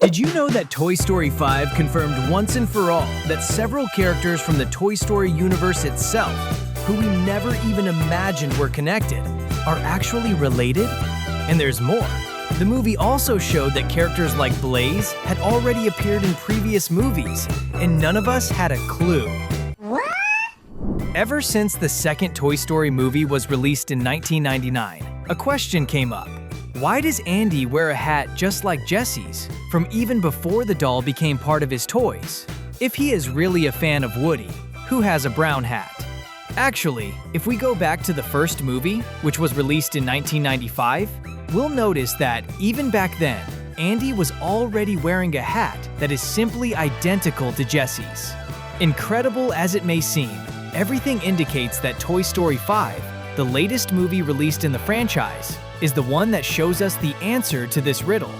Did you know that Toy Story 5 confirmed once and for all that several characters from the Toy Story universe itself, who we never even imagined were connected, are actually related? And there's more. The movie also showed that characters like Blaze had already appeared in previous movies, and none of us had a clue. What? Ever since the second Toy Story movie was released in 1999, a question came up. Why does Andy wear a hat just like Jessie's, from even before the doll became part of his toys? If he is really a fan of Woody, who has a brown hat? Actually, if we go back to the first movie, which was released in 1995, we'll notice that even back then, Andy was already wearing a hat that is simply identical to Jessie's. Incredible as it may seem, everything indicates that Toy Story 5, the latest movie released in the franchise, is the one that shows us the answer to this riddle.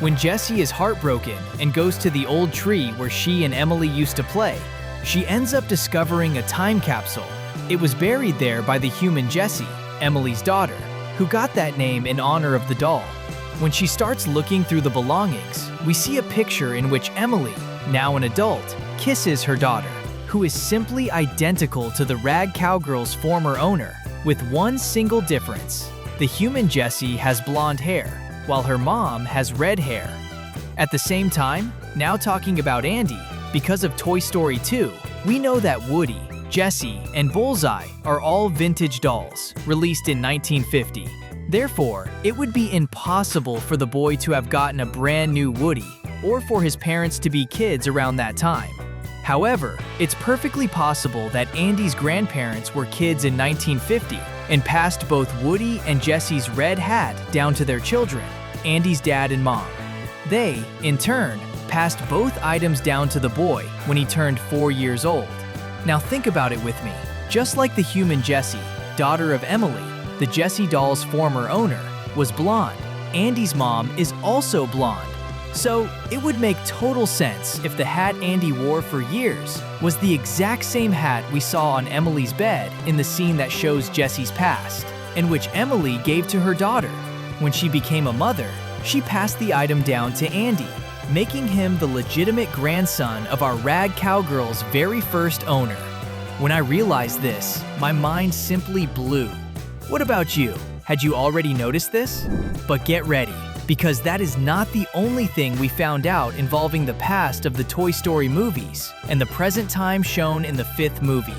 When Jessie is heartbroken and goes to the old tree where she and Emily used to play, she ends up discovering a time capsule. It was buried there by the human Jessie, Emily's daughter, who got that name in honor of the doll. When she starts looking through the belongings, we see a picture in which Emily, now an adult, kisses her daughter, who is simply identical to the rag cowgirl's former owner, with one single difference. The human Jessie has blonde hair, while her mom has red hair. At the same time, now talking about Andy, because of Toy Story 2, we know that Woody, Jessie, and Bullseye are all vintage dolls, released in 1950. Therefore, it would be impossible for the boy to have gotten a brand new Woody, or for his parents to be kids around that time. However, it's perfectly possible that Andy's grandparents were kids in 1950 and passed both Woody and Jessie's red hat down to their children, Andy's dad and mom. They, in turn, passed both items down to the boy when he turned 4 years old. Now think about it with me. Just like the human Jessie, daughter of Emily, the Jessie doll's former owner, was blonde, Andy's mom is also blonde. So, it would make total sense if the hat Andy wore for years was the exact same hat we saw on Emily's bed in the scene that shows Jessie's past, and which Emily gave to her daughter. When she became a mother, she passed the item down to Andy, making him the legitimate grandson of our rag cowgirl's very first owner. When I realized this, my mind simply blew. What about you? Had you already noticed this? But get ready, because that is not the only thing we found out involving the past of the Toy Story movies and the present time shown in the fifth movie.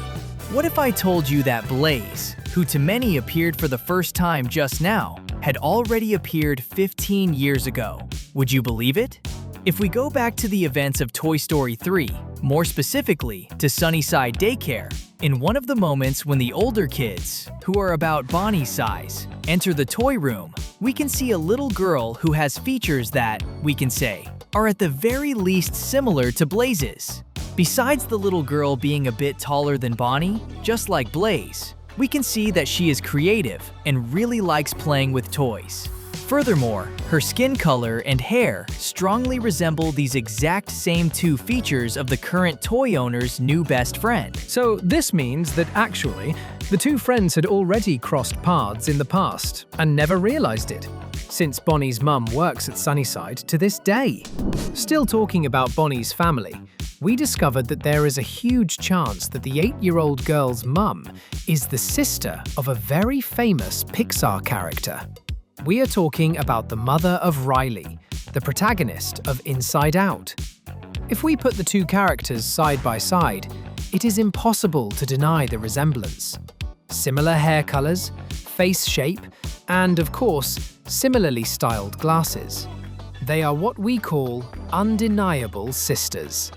What if I told you that Blaze, who to many appeared for the first time just now, had already appeared 15 years ago? Would you believe it? If we go back to the events of Toy Story 3, more specifically to Sunnyside Daycare, in one of the moments when the older kids, who are about Bonnie's size, enter the toy room, we can see a little girl who has features that, we can say, are at the very least similar to Blaze's. Besides the little girl being a bit taller than Bonnie, just like Blaze, we can see that she is creative and really likes playing with toys. Furthermore, her skin color and hair strongly resemble these exact same two features of the current toy owner's new best friend. So this means that actually, the two friends had already crossed paths in the past and never realized it, since Bonnie's mum works at Sunnyside to this day. Still talking about Bonnie's family, we discovered that there is a huge chance that the 8-year-old girl's mum is the sister of a very famous Pixar character. We are talking about the mother of Riley, the protagonist of Inside Out. If we put the two characters side by side, it is impossible to deny the resemblance. Similar hair colors, face shape, and of course, similarly styled glasses. They are what we call undeniable sisters.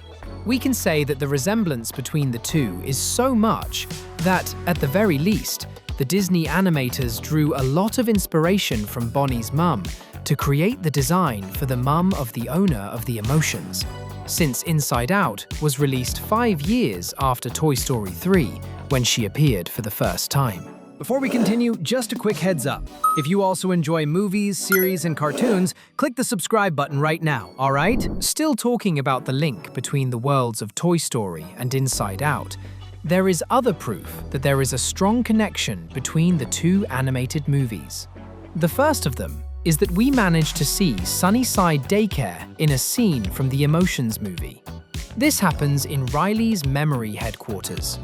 We can say that the resemblance between the two is so much that, at the very least, the Disney animators drew a lot of inspiration from Bonnie's mum to create the design for the mum of the owner of the emotions, since Inside Out was released 5 years after Toy Story 3, when she appeared for the first time. Before we continue, just a quick heads up. If you also enjoy movies, series, and cartoons, click the subscribe button right now, alright? Still talking about the link between the worlds of Toy Story and Inside Out, there is other proof that there is a strong connection between the two animated movies. The first of them is that we managed to see Sunnyside Daycare in a scene from the Emotions movie. This happens in Riley's memory headquarters.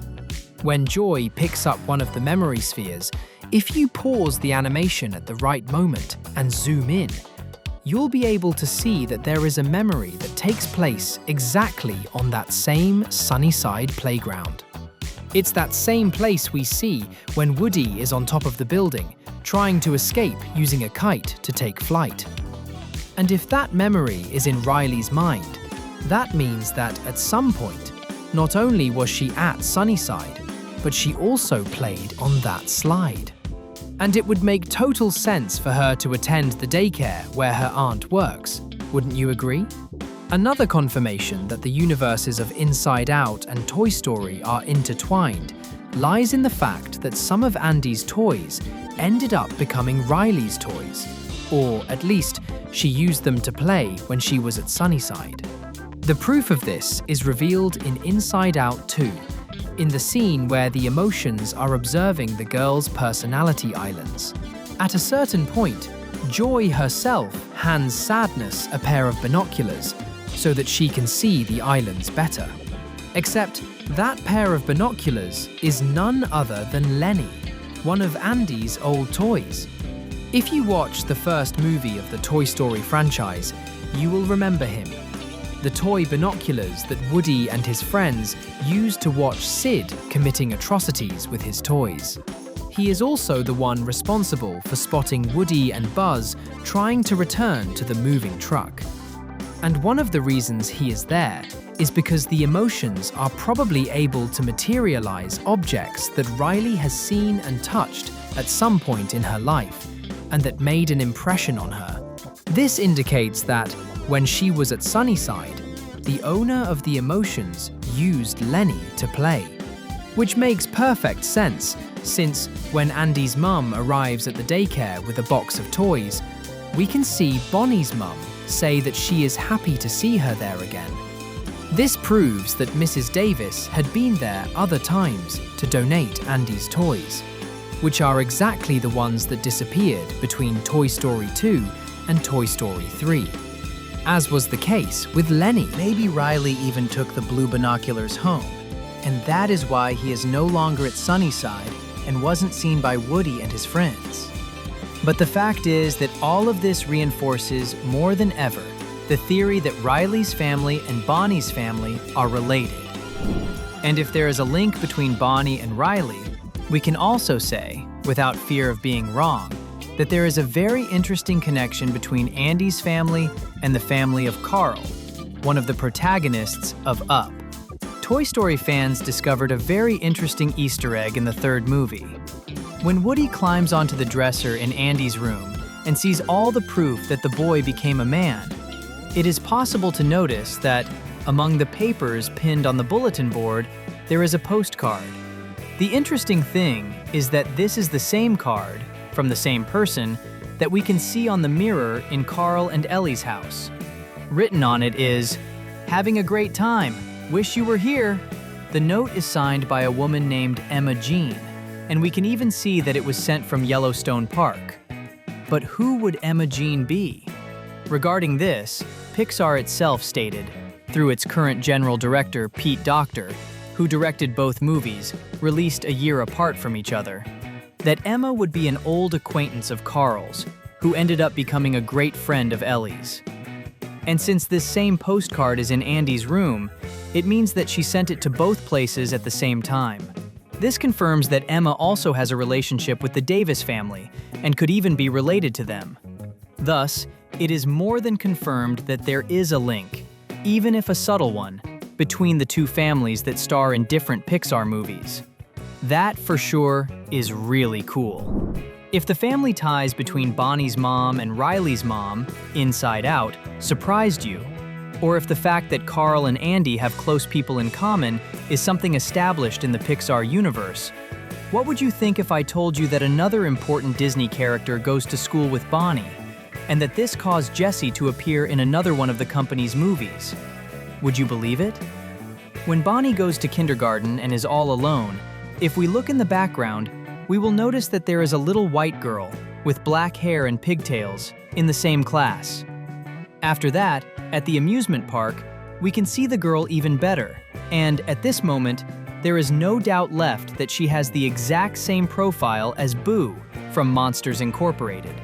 When Joy picks up one of the memory spheres, if you pause the animation at the right moment and zoom in, you'll be able to see that there is a memory that takes place exactly on that same Sunnyside playground. It's that same place we see when Woody is on top of the building, trying to escape using a kite to take flight. And if that memory is in Riley's mind, that means that at some point, not only was she at Sunnyside, but she also played on that slide. And it would make total sense for her to attend the daycare where her aunt works, wouldn't you agree? Another confirmation that the universes of Inside Out and Toy Story are intertwined lies in the fact that some of Andy's toys ended up becoming Riley's toys, or at least she used them to play when she was at Sunnyside. The proof of this is revealed in Inside Out 2, in the scene where the Emotions are observing the girls' personality islands. At a certain point, Joy herself hands Sadness a pair of binoculars so that she can see the islands better. Except that pair of binoculars is none other than Lenny, one of Andy's old toys. If you watch the first movie of the Toy Story franchise, you will remember him. The toy binoculars that Woody and his friends used to watch Sid committing atrocities with his toys. He is also the one responsible for spotting Woody and Buzz trying to return to the moving truck. And one of the reasons he is there is because the Emotions are probably able to materialize objects that Riley has seen and touched at some point in her life, and that made an impression on her. This indicates that when she was at Sunnyside, the owner of the Emotions used Lenny to play. Which makes perfect sense, since when Andy's mum arrives at the daycare with a box of toys, we can see Bonnie's mum say that she is happy to see her there again. This proves that Mrs. Davis had been there other times to donate Andy's toys, which are exactly the ones that disappeared between Toy Story 2 and Toy Story 3. As was the case with Lenny. Maybe Riley even took the blue binoculars home, and that is why he is no longer at Sunnyside and wasn't seen by Woody and his friends. But the fact is that all of this reinforces more than ever the theory that Riley's family and Bonnie's family are related. And if there is a link between Bonnie and Riley, we can also say, without fear of being wrong, that there is a very interesting connection between Andy's family and the family of Carl, one of the protagonists of Up. Toy Story fans discovered a very interesting Easter egg in the third movie. When Woody climbs onto the dresser in Andy's room and sees all the proof that the boy became a man, it is possible to notice that among the papers pinned on the bulletin board, there is a postcard. The interesting thing is that this is the same card, from the same person, that we can see on the mirror in Carl and Ellie's house. Written on it is, "Having a great time. Wish you were here." The note is signed by a woman named Emma Jean, and we can even see that it was sent from Yellowstone Park. But who would Emma Jean be? Regarding this, Pixar itself stated, through its current general director Pete Docter, who directed both movies, released a year apart from each other, that Emma would be an old acquaintance of Carl's, who ended up becoming a great friend of Ellie's. And since this same postcard is in Andy's room, it means that she sent it to both places at the same time. This confirms that Emma also has a relationship with the Davis family and could even be related to them. Thus, it is more than confirmed that there is a link, even if a subtle one, between the two families that star in different Pixar movies. That, for sure, is really cool. If the family ties between Bonnie's mom and Riley's mom, Inside Out, surprised you, or if the fact that Carl and Andy have close people in common is something established in the Pixar universe, what would you think if I told you that another important Disney character goes to school with Bonnie, and that this caused Jessie to appear in another one of the company's movies? Would you believe it? When Bonnie goes to kindergarten and is all alone, if we look in the background, we will notice that there is a little white girl with black hair and pigtails in the same class. After that, at the amusement park, we can see the girl even better, and at this moment, there is no doubt left that she has the exact same profile as Boo from Monsters Incorporated.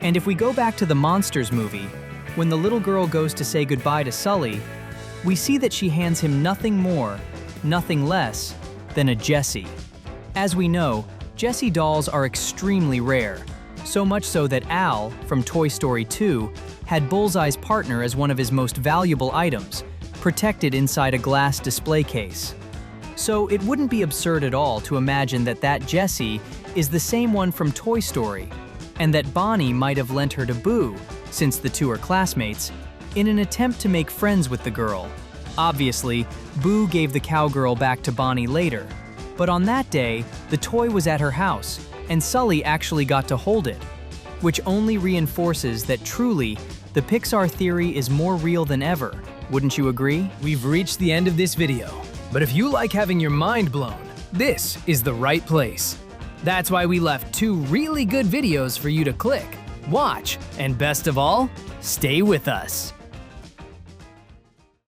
And if we go back to the Monsters movie, when the little girl goes to say goodbye to Sully, we see that she hands him nothing more, nothing less than a Jessie. As we know, Jessie dolls are extremely rare, so much so that Al, from Toy Story 2, had Bullseye's partner as one of his most valuable items, protected inside a glass display case. So it wouldn't be absurd at all to imagine that Jessie is the same one from Toy Story, and that Bonnie might have lent her to Boo, since the two are classmates, in an attempt to make friends with the girl. Obviously, Boo gave the cowgirl back to Bonnie later, but on that day, the toy was at her house, and Sully actually got to hold it, which only reinforces that truly, the Pixar theory is more real than ever. Wouldn't you agree? We've reached the end of this video, but if you like having your mind blown, this is the right place. That's why we left 2 really good videos for you to click, watch, and best of all, stay with us.